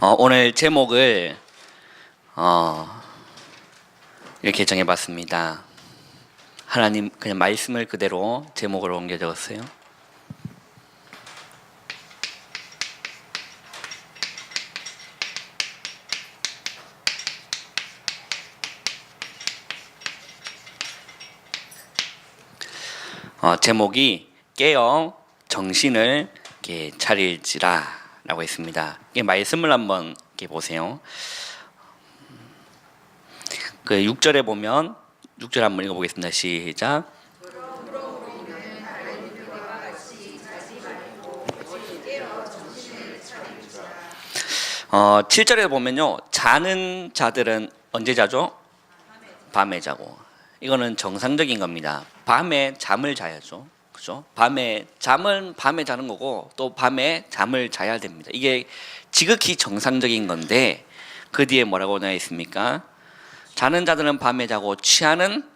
오늘 제목을 이렇게 정해봤습니다. 하나님 그냥 말씀을 그대로 제목으로 옮겨 적었어요. 제목이 깨어 정신을 이렇게 차릴지라 라고 했습니다. 이 말씀을 한번 이렇게 보세요. 그 6절에 보면 6절 한번 읽어보겠습니다. 시작. 7절에 보면요, 자는 자들은 언제 자죠? 밤에 자고. 이거는 정상적인 겁니다. 밤에 잠을 자야죠. 그죠? 밤에 잠은 밤에 자는 거고 또 밤에 잠을 자야 됩니다. 이게 지극히 정상적인 건데 그 뒤에 뭐라고 나와 있습니까? 자는 자들은 밤에 자고 취하는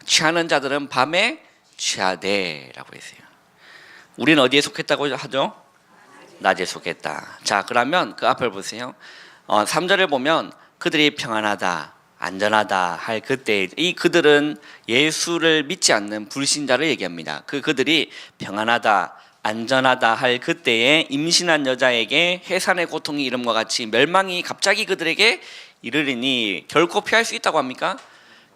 자들은 밤에 취하되라고 했어요. 우리는 어디에 속했다고 하죠? 낮에 속했다. 자, 그러면 그 앞을 보세요. 3절을 보면 그들이 평안하다, 안전하다 할 그때, 이 그들은 예수를 믿지 않는 불신자를 얘기합니다. 그들이 평안하다, 안전하다 할 그때에 임신한 여자에게 해산의 고통이 이름과 같이 멸망이 갑자기 그들에게 이르리니 결코 피할 수 있다고 합니까?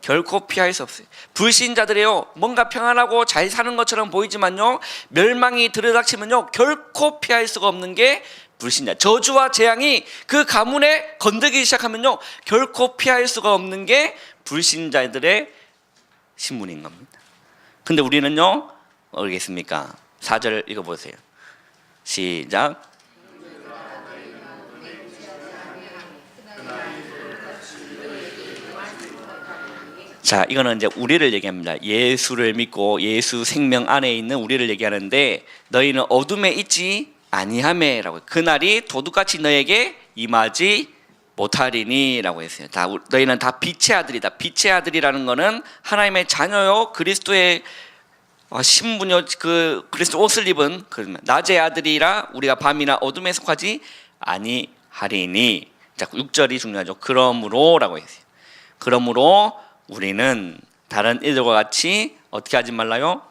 결코 피할 수 없어요. 불신자들이요, 뭔가 평안하고 잘 사는 것처럼 보이지만요, 멸망이 들이닥치면요 결코 피할 수가 없는 게 불신자. 저주와 재앙이 그 가문에 건드기 시작하면요 결코 피할 수가 없는 게 불신자들의 신분인 겁니다. 근데 우리는요 어떻겠습니까? 4절 읽어보세요. 시작. 자, 이거는 이제 우리를 얘기합니다. 예수를 믿고 예수 생명 안에 있는 우리를 얘기하는데, 너희는 어둠에 있지 아니하매라고, 그날이 도둑같이 너에게 임하지 못하리니라고 했어요. 너희는 다 빛의 아들이다. 빛의 아들이라는 거는 하나님의 자녀요, 그리스도의 신분요, 그 그리스도 옷을 입은 낮의 아들이라 우리가 밤이나 어둠에 속하지 아니하리니. 자, 6절이 중요하죠. 그러므로라고 했어요. 그러므로 우리는 다른 이들과 같이 어떻게 하지 말라요?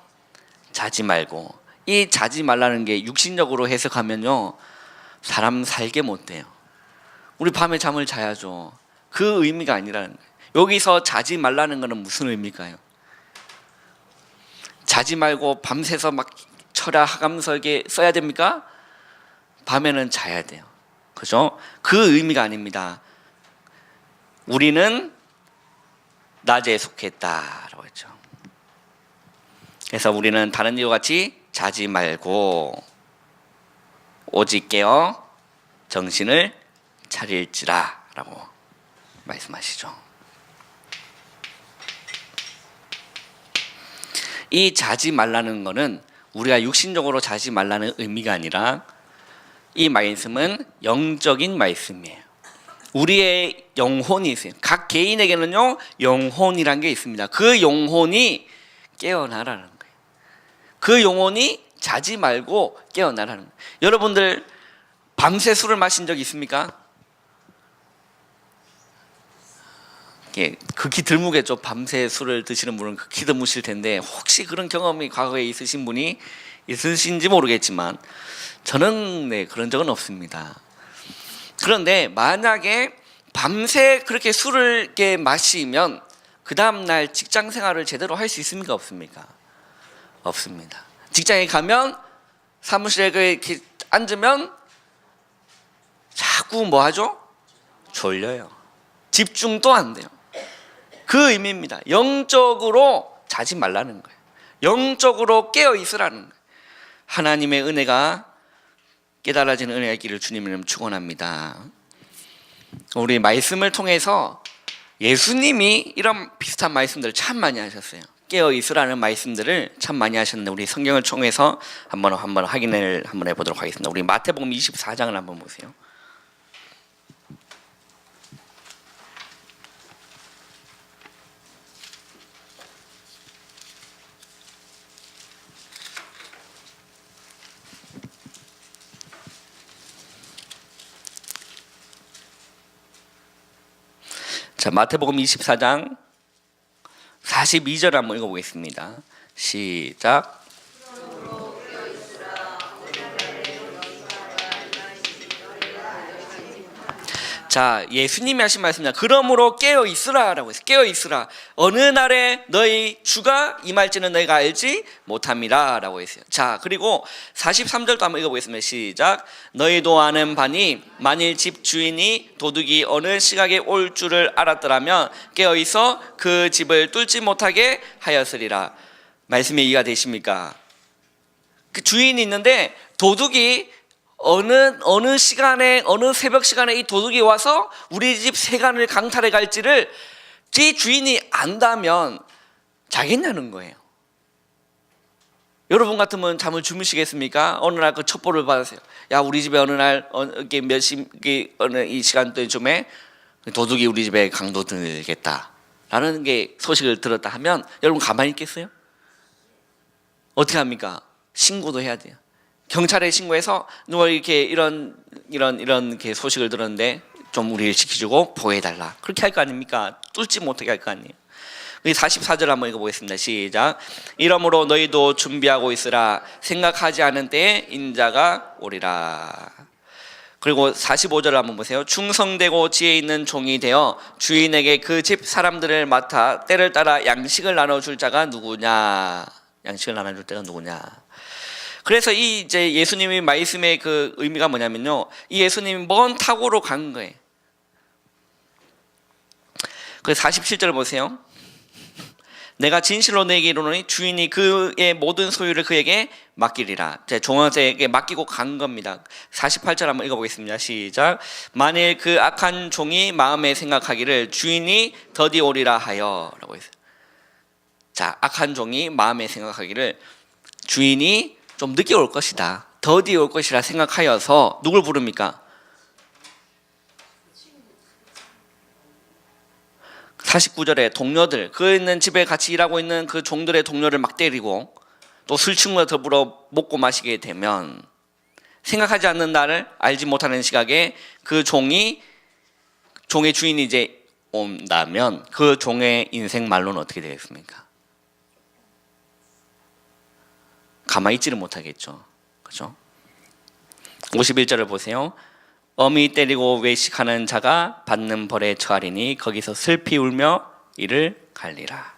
자지 말고. 이 자지 말라는 게 육신적으로 해석하면요 사람 살게 못 돼요. 우리 밤에 잠을 자야죠. 그 의미가 아니라는 거예요. 여기서 자지 말라는 것은 무슨 의미일까요? 자지 말고 밤새서 막 철야 하감설계 써야 됩니까? 밤에는 자야 돼요. 그죠? 그 의미가 아닙니다. 우리는 낮에 속했다라고 했죠. 그래서 우리는 다른 이와 같이 자지 말고 오직 깨어 정신을 차릴지라 라고 말씀하시죠. 이 자지 말라는 것은 우리가 육신적으로 자지 말라는 의미가 아니라, 이 말씀은 영적인 말씀이에요. 우리의 영혼이 있어요. 각 개인에게는요 영혼이란 게 있습니다. 그 영혼이 깨어나라는 거예요. 그 영혼이 자지 말고 깨어나라는 거예요. 여러분들 밤새 술을 마신 적 있습니까? 극히 드물겠죠. 밤새 술을 드시는 분은 극히 드무실 텐데, 혹시 그런 경험이 과거에 있으신 분이 있으신지 모르겠지만 저는 그런 적은 없습니다. 그런데 만약에 밤새 그렇게 술을 이렇게 마시면 그 다음날 직장 생활을 제대로 할 수 있습니까? 없습니까? 없습니다. 직장에 가면 사무실에 이렇게 앉으면 자꾸 뭐 하죠? 졸려요. 집중도 안 돼요. 그 의미입니다. 영적으로 자지 말라는 거예요. 영적으로 깨어 있으라는 거예요. 하나님의 은혜가 깨달아지는 은혜의 길을 주님 이름 축원합니다. 우리 말씀을 통해서 예수님이 이런 비슷한 말씀들을 참 많이 하셨어요. 깨어 있으라는 말씀들을 참 많이 하셨는데, 우리 성경을 통해서 한번 확인을 해보도록 하겠습니다. 우리 마태복음 24장을 한번 보세요. 자, 마태복음 24장 42절 한번 읽어보겠습니다. 시작. 자, 예수님이 하신 말씀입니다. 그러므로 깨어 있으라라고 했어요. 깨어 있으라. 어느 날에 너희 주가 임할지는 너희가 알지 못함이라라고 했어요. 자, 그리고 43절도 한번 읽어보겠습니다. 시작. 너희도 아는 바니 만일 집 주인이 도둑이 어느 시각에 올 줄을 알았더라면 깨어 있어 그 집을 뚫지 못하게 하였으리라. 말씀이 이해가 되십니까? 그 주인이 있는데 도둑이 어느 시간에, 어느 새벽 시간에 이 도둑이 와서 우리 집 세간을 강탈해 갈지를 제 주인이 안다면 자겠냐는 거예요. 여러분 같으면 잠을 주무시겠습니까? 어느 날 그 첩보를 받으세요. 야, 우리 집에 어느 날 어느 이 시간대쯤에 도둑이 우리 집에 강도들겠다 라는 게 소식을 들었다 하면 여러분 가만히 있겠어요? 어떻게 합니까? 신고도 해야 돼요. 경찰에 신고해서 누가 이렇게 이런 이렇게 소식을 들었는데 좀 우리를 지켜주고 보호해달라. 그렇게 할 거 아닙니까? 뚫지 못하게 할 거 아니에요. 44절 한번 읽어보겠습니다. 시작. 이러므로 너희도 준비하고 있으라. 생각하지 않은 때에 인자가 오리라. 그리고 45절 한번 보세요. 충성되고 지혜 있는 종이 되어 주인에게 그 집 사람들을 맡아 때를 따라 양식을 나눠줄 자가 누구냐? 양식을 나눠줄 자가 누구냐? 그래서 이 이제 예수님의 말씀의 그 의미가 뭐냐면요, 이 예수님이 먼 타고로 간 거예요. 그 47절 보세요. 내가 진실로 너에게 이르노니 주인이 그의 모든 소유를 그에게 맡기리라. 종한테에게 맡기고 간 겁니다. 48절 한번 읽어보겠습니다. 시작. 만일 그 악한 종이 마음에 생각하기를 주인이 더디 오리라 하여 라고 했어요. 자, 악한 종이 마음에 생각하기를 주인이 좀 늦게 올 것이다, 더디 올 것이라 생각하여서 누굴 부릅니까? 49절에 동료들, 그 있는 집에 같이 일하고 있는 그 종들의 동료를 막 때리고 또 술친구와 더불어 먹고 마시게 되면 생각하지 않는 나를 알지 못하는 시각에 그 종의 주인이 이제 온다면 그 종의 인생 말로는 어떻게 되겠습니까? 가만히 있지를 못하겠죠. 그렇죠? 51절을 보세요. 어미 때리고 외식하는 자가 받는 벌에 처하리니 거기서 슬피 울며 이를 갈리라.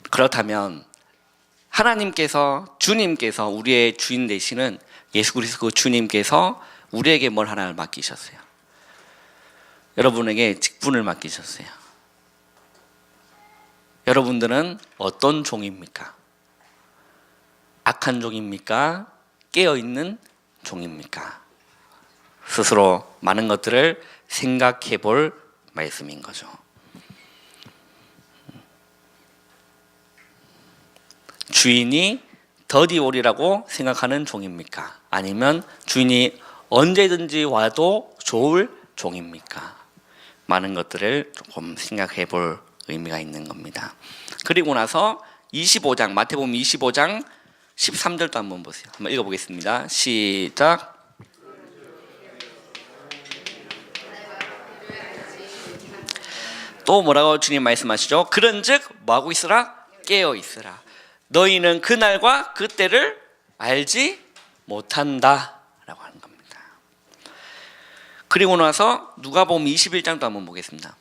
그렇다면 하나님께서, 주님께서, 우리의 주인 되시는 예수 그리스도 그 주님께서 우리에게 뭘 하나를 맡기셨어요. 여러분에게 직분을 맡기셨어요. 여러분들은 어떤 종입니까? 악한 종입니까? 깨어있는 종입니까? 스스로 많은 것들을 생각해 볼 말씀인 거죠. 주인이 더디 오리라고 생각하는 종입니까? 아니면 주인이 언제든지 와도 좋을 종입니까? 많은 것들을 조금 생각해 볼 의미가 있는 겁니다. 그리고 나서 25장, 마태복음 25장 13절도 한번 보세요. 한번 읽어보겠습니다. 시작. 또 뭐라고 주님 말씀하시죠? 그런즉 뭐하고 있으라? 깨어 있으라. 너희는 그날과 그때를 알지 못한다 라고 하는 겁니다. 그리고 나서 누가복음 21장도 한번 보겠습니다.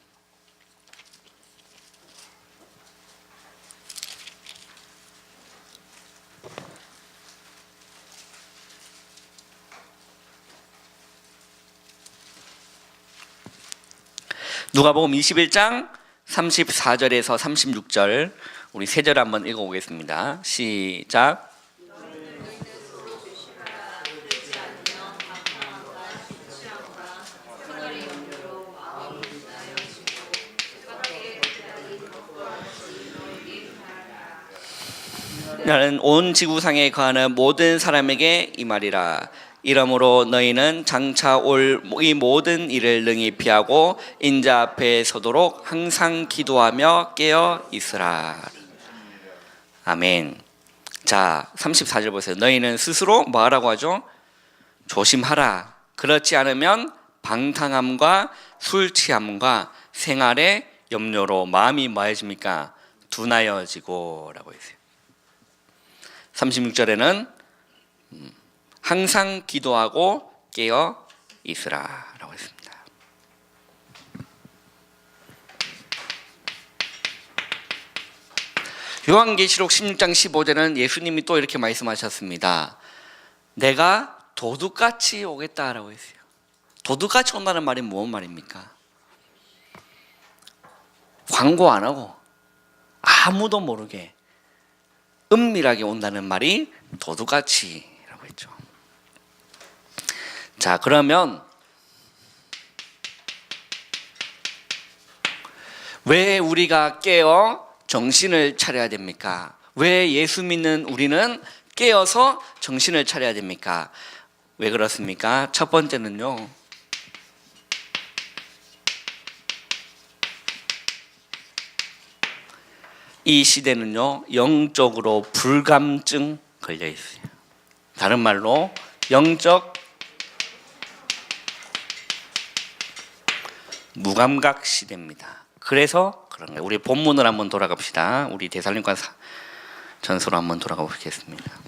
누가복음 21장 34절에서 36절 우리 세 절 한번 읽어보겠습니다. 시작. 나는 온 지구상에 거하는 모든 사람에게 이 말이라. 이러므로 너희는 장차 올 이 모든 일을 능히 피하고 인자 앞에 서도록 항상 기도하며 깨어 있으라. 아멘. 자, 34절 보세요. 너희는 스스로 뭐 하라고 하죠? 조심하라. 그렇지 않으면 방탕함과 술 취함과 생활의 염려로 마음이 뭐해집니까? 둔하여지고 라고 했어요. 36절에는 항상 기도하고 깨어 있으라 라고 했습니다. 요한계시록 16장 15절은 예수님이 또 이렇게 말씀하셨습니다. 내가 도둑같이 오겠다라고 했어요. 도둑같이 온다는 말이 무슨 말입니까? 광고 안 하고 아무도 모르게 은밀하게 온다는 말이 도둑같이라고 했죠. 자, 그러면 왜 우리가 깨어 정신을 차려야 됩니까? 왜 예수 믿는 우리는 깨어서 정신을 차려야 됩니까? 왜 그렇습니까? 첫 번째는요, 이 시대는요, 영적으로 불감증 걸려 있어요. 다른 말로 영적 무감각 시대입니다. 그래서 그런 거예요. 우리 본문을 한번 돌아갑시다. 우리 데살로니가 전서로 한번 돌아가 보겠습니다.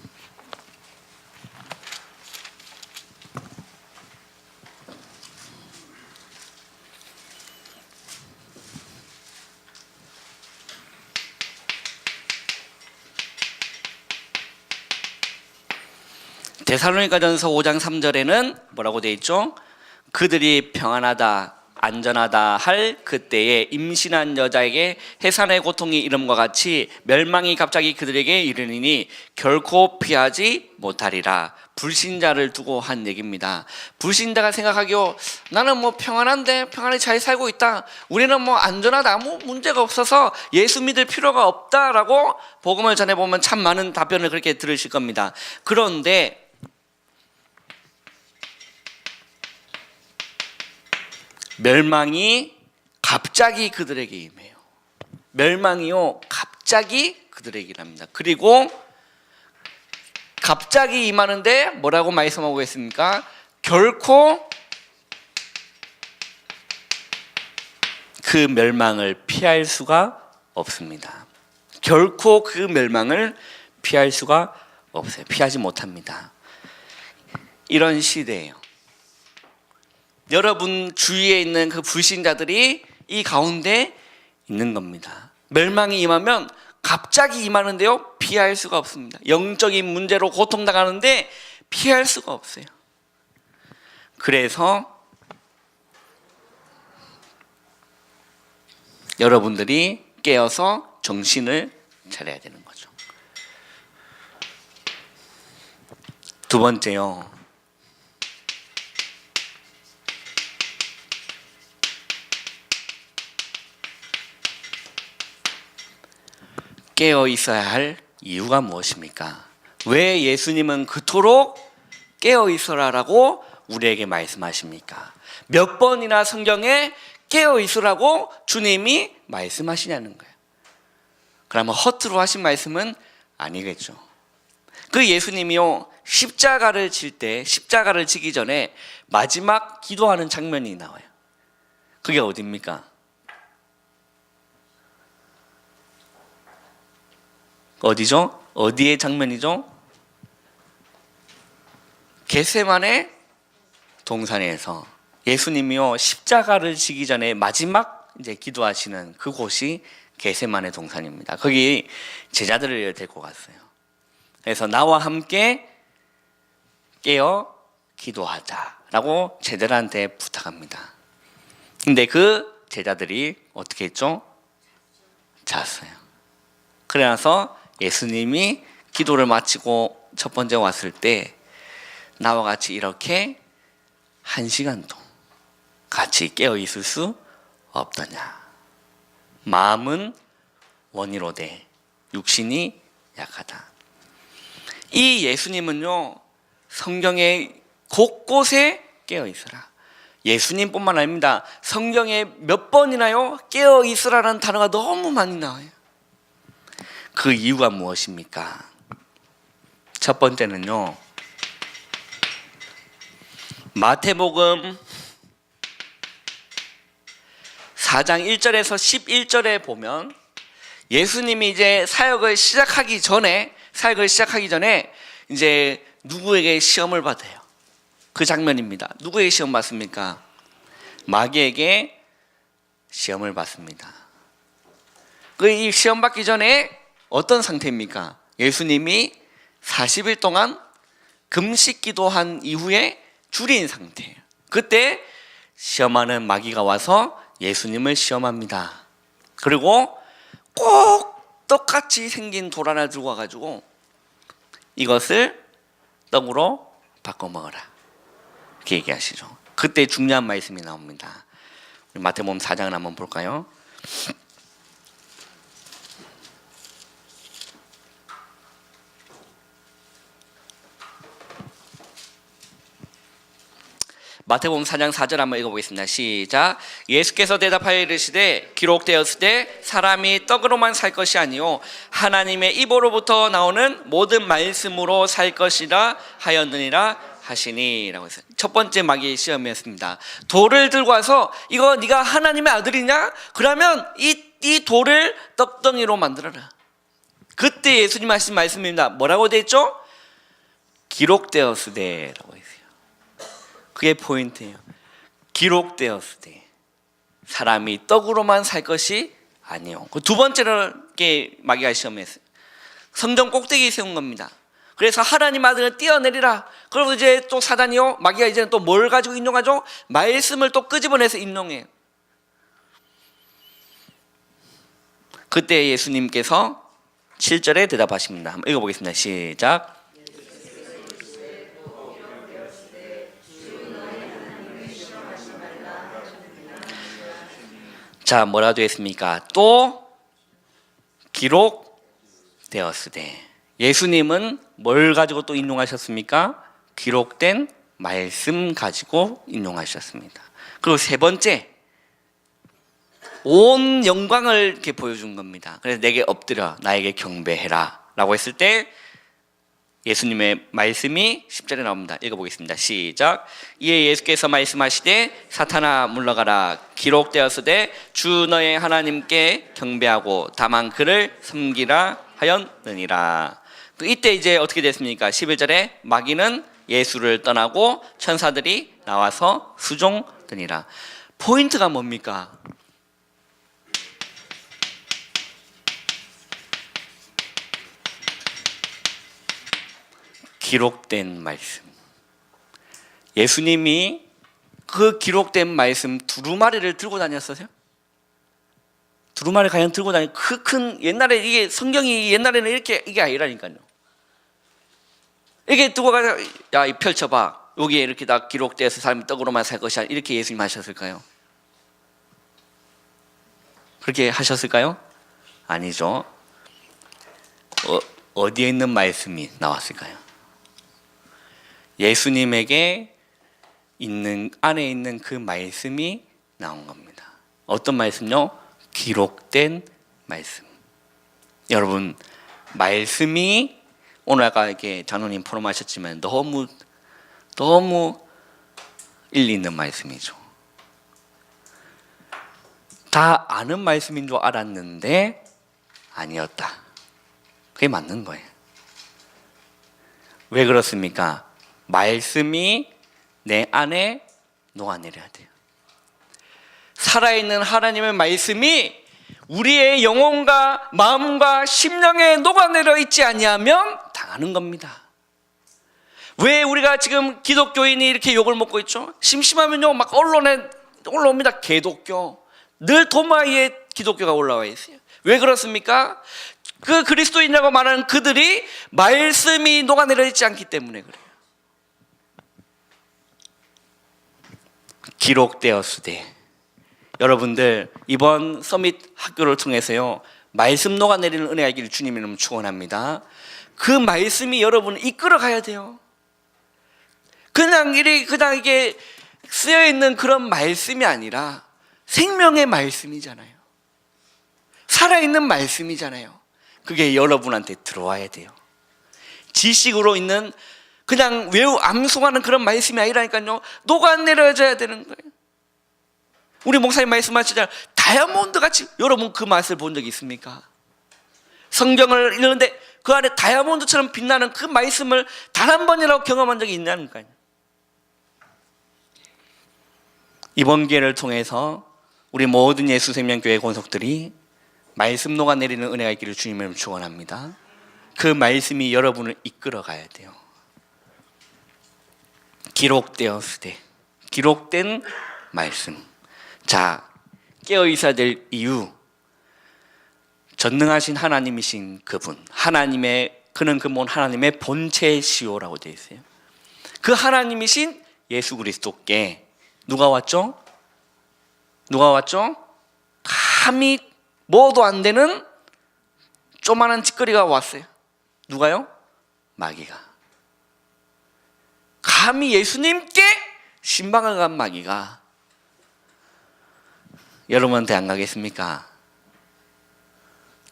데살로니가전서 5장 3절에는 뭐라고 되어 있죠? 그들이 평안하다 안전하다 할 그때에 임신한 여자에게 해산의 고통이 이름과 같이 멸망이 갑자기 그들에게 이르니니 결코 피하지 못하리라. 불신자를 두고 한 얘기입니다. 불신자가 생각하기로 나는 뭐 평안한데 평안히 잘 살고 있다, 우리는 뭐 안전하다, 아무 문제가 없어서 예수 믿을 필요가 없다라고 복음을 전해보면 참 많은 답변을 그렇게 들으실 겁니다. 그런데 멸망이 갑자기 그들에게 임해요. 멸망이요, 갑자기 그들에게 임합니다. 그리고 갑자기 임하는데 뭐라고 말씀하고 있습니까? 결코 그 멸망을 피할 수가 없습니다. 결코 그 멸망을 피할 수가 없어요. 피하지 못합니다. 이런 시대예요. 여러분 주위에 있는 그 불신자들이 이 가운데 있는 겁니다. 멸망이 임하면 갑자기 임하는데요, 피할 수가 없습니다. 영적인 문제로 고통당하는데 피할 수가 없어요. 그래서 여러분들이 깨어서 정신을 차려야 되는 거죠. 두 번째요, 깨어 있어야 할 이유가 무엇입니까? 왜 예수님은 그토록 깨어 있어라라고 우리에게 말씀하십니까? 몇 번이나 성경에 깨어 있으라고 주님이 말씀하시냐는 거예요. 그러면 허투루 하신 말씀은 아니겠죠. 그 예수님이요, 십자가를 지기 전에 마지막 기도하는 장면이 나와요. 그게 어디입니까? 어디죠? 어디의 장면이죠? 겟세마네 동산에서 예수님이요, 십자가를 지기 전에 마지막 이제 기도하시는 그곳이 겟세마네 동산입니다. 거기 제자들을 데리고 갔어요. 그래서 나와 함께 깨어 기도하자라고 제자들한테 부탁합니다. 근데 그 제자들이 어떻게 했죠? 잤어요. 그래서 예수님이 기도를 마치고 첫 번째 왔을 때 나와 같이 이렇게 1시간도 같이 깨어 있을 수 없더냐. 마음은 원이로되 육신이 약하다. 이 예수님은요, 성경의 곳곳에 깨어 있으라. 예수님뿐만 아닙니다. 성경에 몇 번이나요, 깨어 있으라는 단어가 너무 많이 나와요. 그 이유가 무엇입니까? 첫 번째는요, 마태복음 4장 1절에서 11절에 보면 예수님이 이제 사역을 시작하기 전에 이제 누구에게 시험을 받아요. 그 장면입니다. 누구에게 시험 받습니까? 마귀에게 시험을 받습니다. 이 시험 받기 전에 어떤 상태입니까? 예수님이 40일 동안 금식 기도한 이후에 줄인 상태예요. 그때 시험하는 마귀가 와서 예수님을 시험합니다. 그리고 꼭 똑같이 생긴 돌 하나 들고 와가지고 이것을 떡으로 바꿔 먹어라, 이렇게 얘기하시죠. 그때 중요한 말씀이 나옵니다. 우리 마태복음 4장을 한번 볼까요? 마태복음 4장 4절 한번 읽어보겠습니다. 시작. 예수께서 대답하여 이르시되 기록되었으되 사람이 떡으로만 살 것이 아니요 하나님의 입으로부터 나오는 모든 말씀으로 살 것이라 하였느니라 하시니, 라고 했어요. 첫 번째 마귀의 시험이었습니다. 돌을 들고 와서 이거 네가 하나님의 아들이냐? 그러면 이 돌을 떡덩이로 만들어라. 그때 예수님 하신 말씀입니다. 뭐라고 되어 있죠? 기록되었으되 라고 했어요. 그게 포인트예요. 기록되었으되 사람이 떡으로만 살 것이 아니요. 두 번째로 마귀가 시험했어요. 성전 꼭대기에 세운 겁니다. 그래서 하나님 아들을 띄어내리라. 그리고 이제 또 사단이요, 마귀가 이제는 또 뭘 가지고 인용하죠? 말씀을 또 끄집어내서 인용해요. 그때 예수님께서 7절에 대답하십니다. 한번 읽어보겠습니다. 시작. 자, 뭐라 되어 있습니까? 또 기록되었으되. 예수님은 뭘 가지고 또 인용하셨습니까? 기록된 말씀 가지고 인용하셨습니다. 그리고 세 번째, 온 영광을 이렇게 보여준 겁니다. 그래서 내게 엎드려 나에게 경배해라 라고 했을 때 예수님의 말씀이 10절에 나옵니다. 읽어보겠습니다. 시작. 이에 예수께서 말씀하시되 사탄아 물러가라. 기록되었으되 주 너의 하나님께 경배하고 다만 그를 섬기라 하였느니라. 이때 이제 어떻게 됐습니까? 11절에 마귀는 예수를 떠나고 천사들이 나와서 수종드니라. 포인트가 뭡니까? 기록된 말씀. 예수님이 그 기록된 말씀 두루마리를 들고 다녔어요? 두루마리 과연 들고 다니 그 큰, 옛날에 이게 성경이 옛날에는 이렇게 이게 아니라니까요. 이게 두고 가서 야, 이 펼쳐봐. 여기에 이렇게 다 기록돼서 사람이 떡으로만 살 것이 아니라 이렇게 예수님 하셨을까요? 그렇게 하셨을까요? 아니죠. 어디에 있는 말씀이 나왔을까요? 예수님에게 있는 안에 있는 그 말씀이 나온 겁니다. 어떤 말씀요? 기록된 말씀. 여러분, 말씀이 오늘 아까 이렇게 장로님 포럼하셨지만 너무 일리 있는 말씀이죠. 다 아는 말씀인 줄 알았는데 아니었다. 그게 맞는 거예요. 왜 그렇습니까? 말씀이 내 안에 녹아내려야 돼요. 살아있는 하나님의 말씀이 우리의 영혼과 마음과 심령에 녹아내려 있지 아니하면 당하는 겁니다. 왜 우리가 지금 기독교인이 이렇게 욕을 먹고 있죠? 심심하면요 막 언론에 올라옵니다. 개독교. 늘 도마위에 기독교가 올라와 있어요. 왜 그렇습니까? 그 그리스도인이라고 말하는 그들이 말씀이 녹아내려 있지 않기 때문에 그래요. 기록되었으되. 여러분들 이번 서밋 학교를 통해서요 말씀 녹아내리는 은혜가 있기를 주님의 이름으로 축원합니다. 그 말씀이 여러분을 이끌어 가야 돼요. 그냥 이게 쓰여 있는 그런 말씀이 아니라 생명의 말씀이잖아요. 살아있는 말씀이잖아요. 그게 여러분한테 들어와야 돼요. 지식으로 있는 그냥 암송하는 그런 말씀이 아니라니까요. 녹아내려져야 되는 거예요. 우리 목사님 말씀하시잖아요. 다이아몬드 같이. 여러분 그 맛을 본 적 있습니까? 성경을 읽는데 그 안에 다이아몬드처럼 빛나는 그 말씀을 단 한 번이라도 경험한 적이 있냐니까요. 이번 기회를 통해서 우리 모든 예수생명교회 권속들이 말씀 녹아내리는 은혜가 있기를 주님을 축원합니다. 그 말씀이 여러분을 이끌어 가야 돼요. 기록되었으되, 기록된 말씀. 자, 깨어 있어야 될 이유. 전능하신 하나님이신 그분, 그는 근본 하나님의 본체시오라고 되어 있어요. 그 하나님이신 예수 그리스도께 누가 왔죠? 감히 뭐도 안 되는 조그마한 찌꺼리가 왔어요. 누가요? 마귀가. 감히 예수님께 신방을 간 마귀가 여러분한테 안 가겠습니까?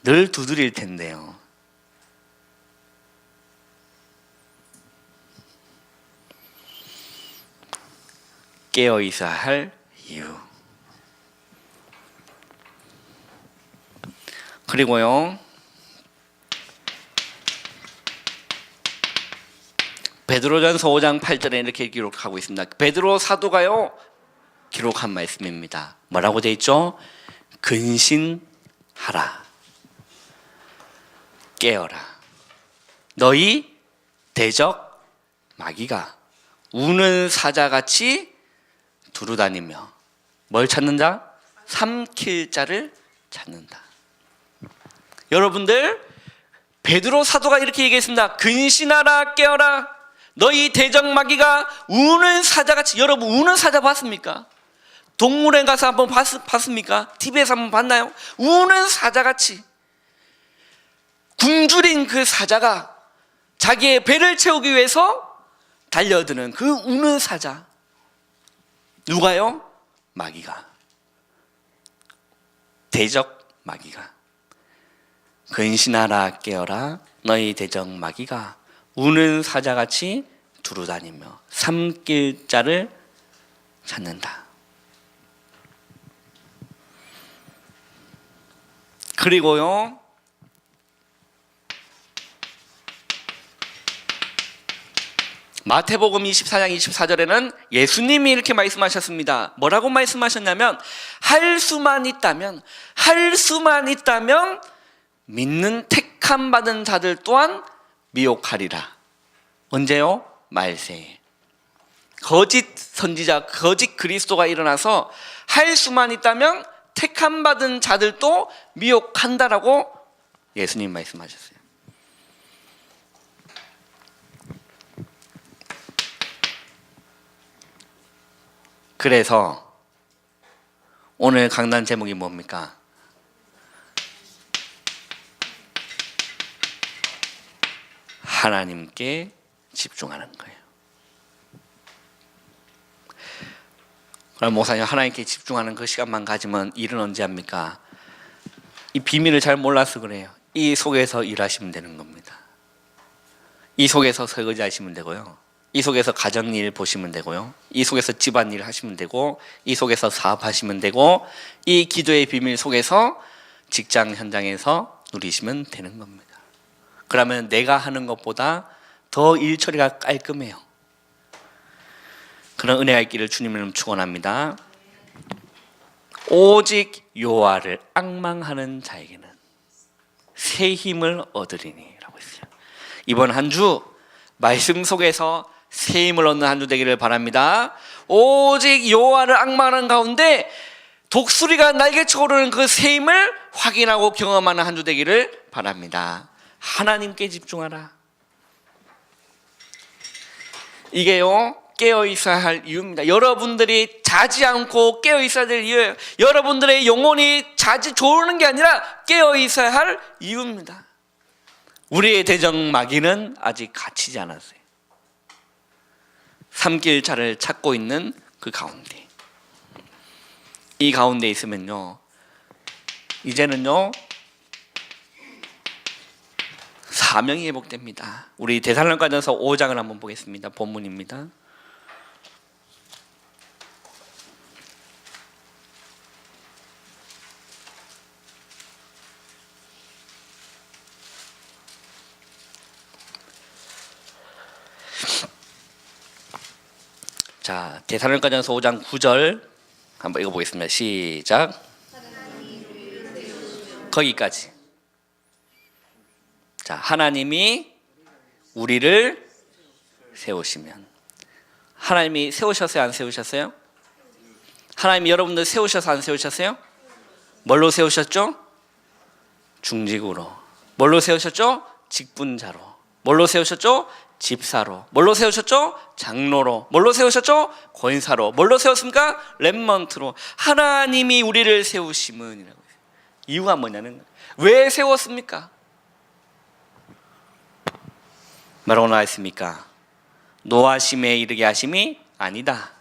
늘 두드릴 텐데요. 깨어 있어야 할 이유. 그리고요, 베드로전서 5장 8절에 이렇게 기록하고 있습니다. 베드로 사도가요 기록한 말씀입니다. 뭐라고 되어 있죠? 근신하라, 깨어라. 너희 대적 마귀가 우는 사자같이 두루다니며 뭘 찾는다? 삼킬 자를 찾는다. 여러분들, 베드로 사도가 이렇게 얘기했습니다. 근신하라, 깨어라. 너희 대적 마귀가 우는 사자같이. 여러분 우는 사자 봤습니까? 동물원 가서 한번 봤습니까? TV에서 한번 봤나요? 우는 사자같이 굶주린 그 사자가 자기의 배를 채우기 위해서 달려드는 그 우는 사자. 누가요? 마귀가. 대적 마귀가. 근신하라, 깨어라. 너희 대적 마귀가 우는 사자같이 두루다니며 삼킬 자를 찾는다. 그리고요, 마태복음 24장 24절에는 예수님이 이렇게 말씀하셨습니다. 뭐라고 말씀하셨냐면, 할 수만 있다면 믿는 택함 받은 자들 또한 미혹하리라. 언제요? 말세에. 거짓 선지자, 거짓 그리스도가 일어나서 할 수만 있다면 택함 받은 자들도 미혹한다라고 예수님 말씀하셨어요. 그래서 오늘 강단 제목이 뭡니까? 하나님께 집중하는 거예요. 그럼 목사님, 하나님께 집중하는 그 시간만 가지면 일은 언제 합니까? 이 비밀을 잘 몰라서 그래요. 이 속에서 일하시면 되는 겁니다. 이 속에서 설거지 하시면 되고요, 이 속에서 가정일 보시면 되고요, 이 속에서 집안일 하시면 되고, 이 속에서 사업하시면 되고, 이 기도의 비밀 속에서 직장 현장에서 누리시면 되는 겁니다. 그러면 내가 하는 것보다 더 일 처리가 깔끔해요. 그런 은혜가 있기를 주님을 축원합니다. 오직 여호와를 앙망하는 자에게는 새 힘을 얻으리니 라고 했어요. 이번 한 주 말씀 속에서 새 힘을 얻는 한 주 되기를 바랍니다. 오직 여호와를 앙망하는 가운데 독수리가 날개쳐 오르는 그 새 힘을 확인하고 경험하는 한 주 되기를 바랍니다. 하나님께 집중하라. 이게요, 깨어 있어야 할 이유입니다. 여러분들이 자지 않고 깨어 있어야 될 이유예요. 여러분들의 영혼이 자지 조르는 게 아니라 깨어 있어야 할 이유입니다. 우리의 대적 마귀는 아직 갇히지 않았어요. 삼킬 자를 찾고 있는 그 가운데, 이 가운데 있으면요, 이제는요 사명이 회복됩니다. 우리 데살로니가전서 5장을 한번 보겠습니다. 본문입니다. 자, 데살로니가전서 5장 9절 한번 읽어보겠습니다. 시작. 거기까지. 자, 하나님이 우리를 세우시면. 하나님이 세우셨어요? 안 세우셨어요? 하나님이 여러분들 세우셔서 안 세우셨어요? 뭘로 세우셨죠? 중직으로. 뭘로 세우셨죠? 직분자로. 뭘로 세우셨죠? 집사로. 뭘로 세우셨죠? 장로로. 뭘로 세우셨죠? 권사로. 뭘로 세웠습니까? 렘넌트로. 하나님이 우리를 세우심은이라고 해요. 이유가 뭐냐는 거예요. 왜 세웠습니까? 뭐라고 나와 있습니까? 노하심에 이르게 하심이 아니다.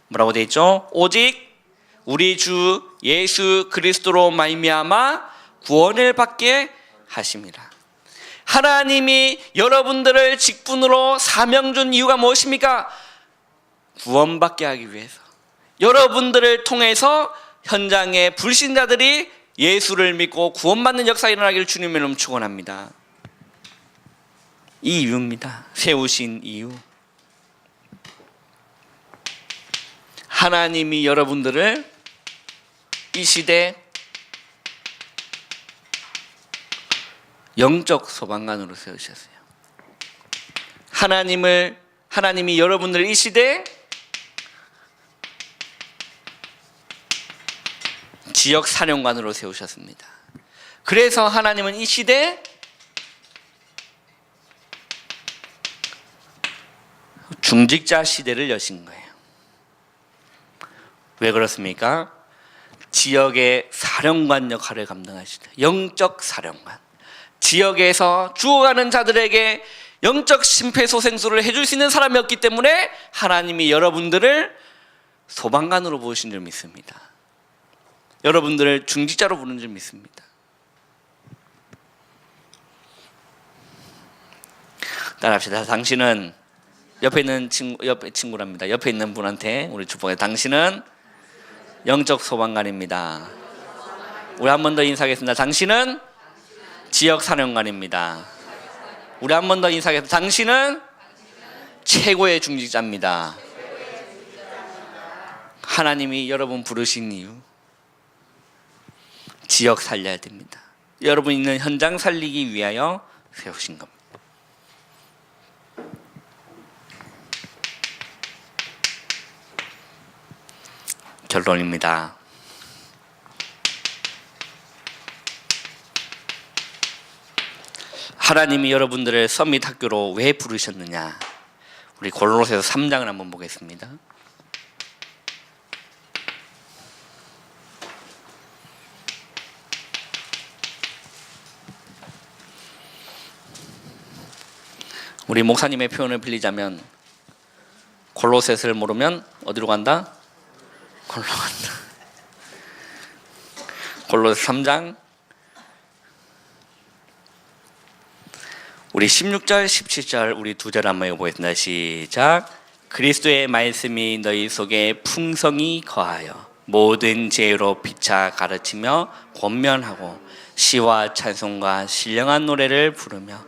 뭐라고 되어 있죠? 오직 우리 주 예수 그리스도로 말미암아 구원을 받게 하심이라. 하나님이 여러분들을 직분으로 사명 준 이유가 무엇입니까? 구원받게 하기 위해서. 여러분들을 통해서 현장의 불신자들이 예수를 믿고 구원받는 역사가 일어나기를 주님의 이름으로 축원합니다. 이 이유입니다. 세우신 이유. 하나님이 여러분들을 이 시대 영적 소방관으로 세우셨어요. 하나님이 여러분들을 이 시대 지역 사령관으로 세우셨습니다. 그래서 하나님은 이 시대 중직자 시대를 여신 거예요. 왜 그렇습니까? 지역의 사령관 역할을 감당하시다. 영적 사령관. 지역에서 죽어가는 자들에게 영적 심폐소생술을 해줄 수 있는 사람이었기 때문에 하나님이 여러분들을 소방관으로 부르신 줄 믿습니다. 여러분들을 중직자로 부르는 줄 믿습니다. 따라합시다. 당신은 옆에 있는 친구랍니다. 옆에 있는 분한테 우리 축복해. 당신은 영적 소방관입니다. 우리 한 번 더 인사하겠습니다. 당신은 지역 사령관입니다. 우리 한 번 더 인사하겠습니다. 당신은 최고의 중직자입니다. 하나님이 여러분 부르신 이유, 지역 살려야 됩니다. 여러분 있는 현장 살리기 위하여 세우신 겁니다. 결론입니다. 하나님이 여러분들을 서밋 학교로 왜 부르셨느냐? 우리 골로새서 3장을 한번 보겠습니다. 우리 목사님의 표현을 빌리자면 골로새서를 모르면 어디로 간다? 골로 간다. 골로새 3장 우리 16절 17절 우리 두 절 한번 읽어보겠습니다. 시작. 그리스도의 말씀이 너희 속에 풍성히 거하여 모든 지혜로 피차 가르치며 권면하고 시와 찬송과 신령한 노래를 부르며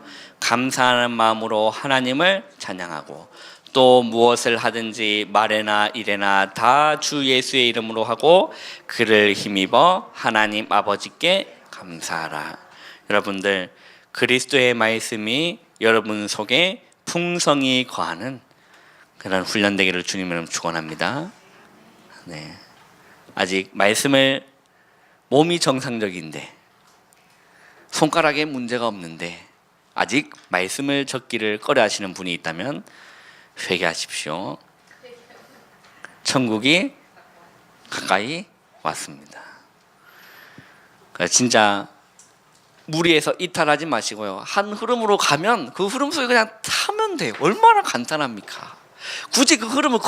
감사하는 마음으로 하나님을 찬양하고 또 무엇을 하든지 말에나 일에나 다 주 예수의 이름으로 하고 그를 힘입어 하나님 아버지께 감사하라. 여러분들 그리스도의 말씀이 여러분 속에 풍성히 거하는 그런 훈련 되기를 주님을 축원합니다. 네. 아직 말씀을 몸이 정상적인데 손가락에 문제가 없는데 아직 말씀을 적기를 꺼려하시는 분이 있다면 회개하십시오. 천국이 가까이 왔습니다. 진짜 무리에서 이탈하지 마시고요. 한 흐름으로 가면 그 흐름 속에 그냥 타면 돼요. 얼마나 간단합니까? 굳이 그 흐름을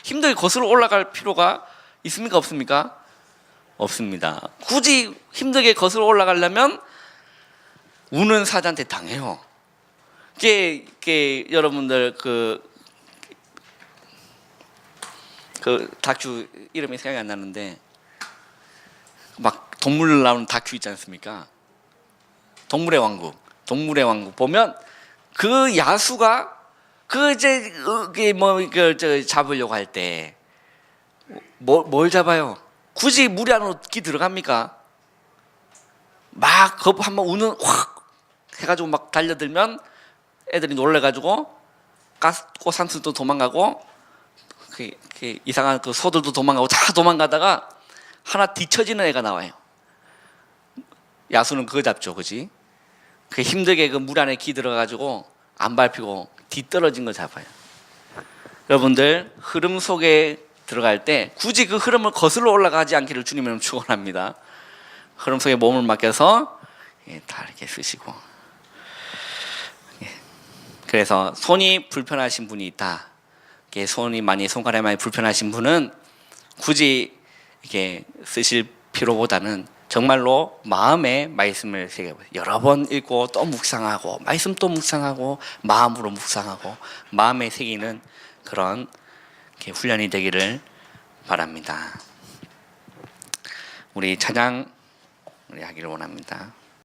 힘들게 거슬러 올라갈 필요가 있습니까? 없습니까? 없습니다. 굳이 힘들게 거슬러 올라가려면 우는 사자한테 당해요. 그게 여러분들 그 다큐 이름이 생각이 안 나는데 막 동물 나오는 다큐 있지 않습니까? 동물의 왕국 보면 그 야수가 그 이제 저 잡으려고 할 때 뭘 잡아요? 굳이 무리 안으로 들어갑니까? 막 겁 한번 우는 확 해가지고 막 달려들면 애들이 놀래가지고 꽃산수도 도망가고 그 이상한 그 소들도 도망가고 다 도망가다가 하나 뒤처지는 애가 나와요. 야수는 그거 잡죠, 그지? 그 힘들게 그 물 안에 들어가가지고 안 밟히고 뒤떨어진 거 잡아요. 여러분들 흐름 속에 들어갈 때 굳이 그 흐름을 거슬러 올라가지 않기를 주님은 축원합니다. 흐름 속에 몸을 맡겨서 다 이렇게 쓰시고. 그래서 손이 불편하신 분이 있다. 손가락이 많이 불편하신 분은 굳이 이렇게 쓰실 필요보다는 정말로 마음에 말씀을 새겨보세요. 여러 번 읽고 또 묵상하고 말씀 또 묵상하고 마음으로 묵상하고 마음에 새기는 그런 훈련이 되기를 바랍니다. 우리 찬양 우리 하기를 원합니다.